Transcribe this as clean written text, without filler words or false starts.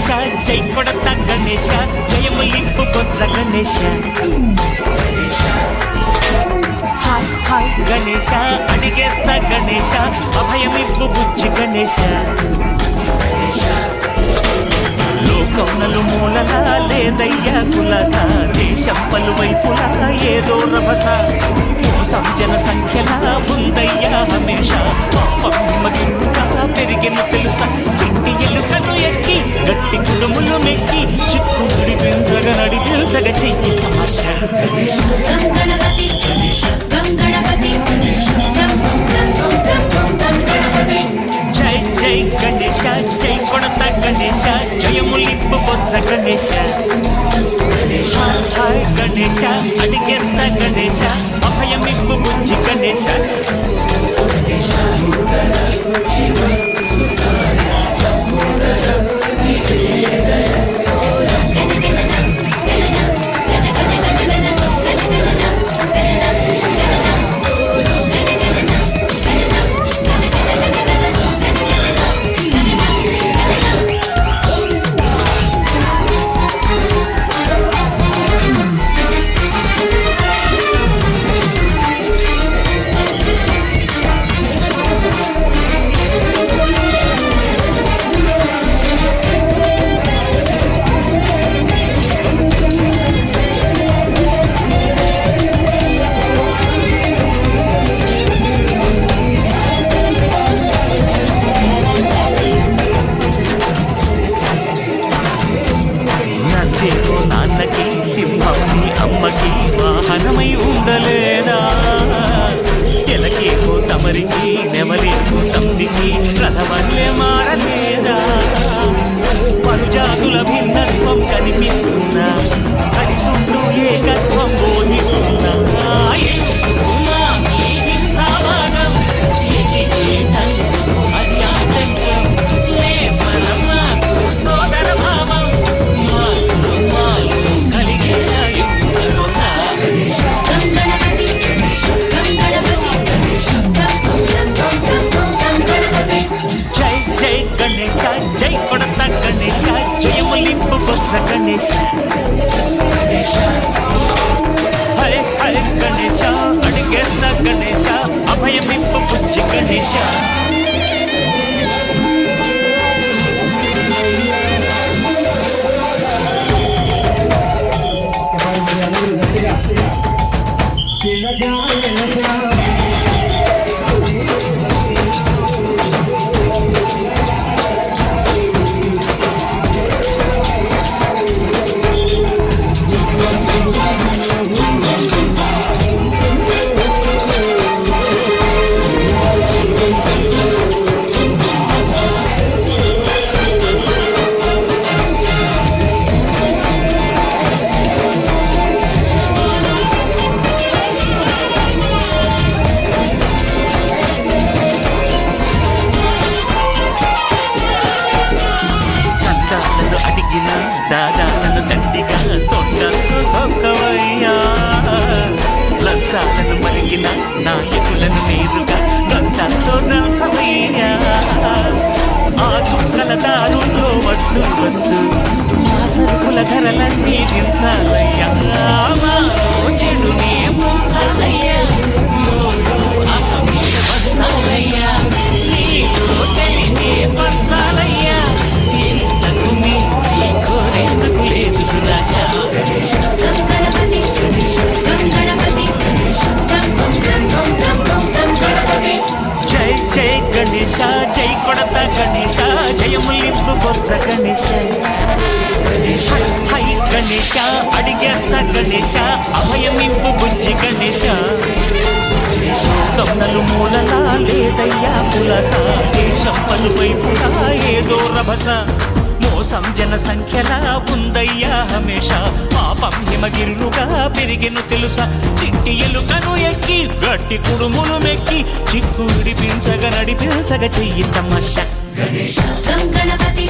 గణేశ జై కొడత గణేశ జయములింపు బొజ్జ Ganesha hi hi Ganesha అడిగేస్తా Ganesha అభయమిప్పు బుజ్జి గణేశ లోకమునలు మూలలా లేదయ్యా కులాస దేశం పలువైపులా ఏదో రభస మోసం జన సంఖ్యలా ఉందయ్యా హమేష మగిముగా పెరిగిన తెలుసా చిట్టి ఎలుకను ఎక్కి గట్టి కుడుములు మెక్కి చిక్కుడి పెంచగ నడి పిల్చగ చెయ్యి తమాష జై జై గణేశ జై కొడత గణేశ జయములింపు బొజ్జ గణేశ హాయ్ గణేశ అడిగేస్తా గణేశ అభయమిప్పు బుజ్జి గణేశ సింహం నీ అమ్మకి వాహనమై ఉండలేదా ఎలకేమో తమరికి నెమలేమో తమ్మికి రథవల్లే మారలేదా పలుజాతుల భిన్నత్వం కనిపిస్తున్నా కలిసుంటూ ఏకత్వం బోధిస్తున్నా అది ఆటంకం లే పరమాకు సోదర భావం జై జై గణేశ జై కొడత గణేశ జయములింపు బొజ్జ గణేశ హరే హరే గణేశ అడిగేస్తా గణేశ అభయమిప్పు బుజ్జి గణేశ దాదాలను దండిగా తొండకు తొక్కవయ్యా లంచాలను మలిగిన నాయకులను నేరుగా గంటతో దంచవయ్యా ఆ చుక్కల దారుల్లో వస్తూ వస్తూ ఆ సరుకుల ధరలన్నీ దించాలయ్యా మా చెడునే ముంచాలయ్యా పంచాలయ్యా నీకు తెలినే పంచాలయ్యా ఇంతకు మించి కోరేందుకు లేదు దురాశ జై జై గణేశ జై కొడత గణేశ జయములింపు బొజ్జ గణేశ హై గణేశ అడిగేస్తా గణేశ అభయమింపు బుజ్జి గణేశ లోకమునలు మూలలా లేదయ్యా కులాస దేశం పలువైపులా ఏదో రభస మోసం జన సంఖ్యలా ఉందయ్యా హమేష పాపం హిమగిరులుగా పెరిగిన తెలుసా చిట్టి ఎలుకను ఎక్కి గట్టి కుడుములు మెక్కి చిక్కు విడిపించగ నడిపించగ చెయ్యి తమాష గణేశ గణపతి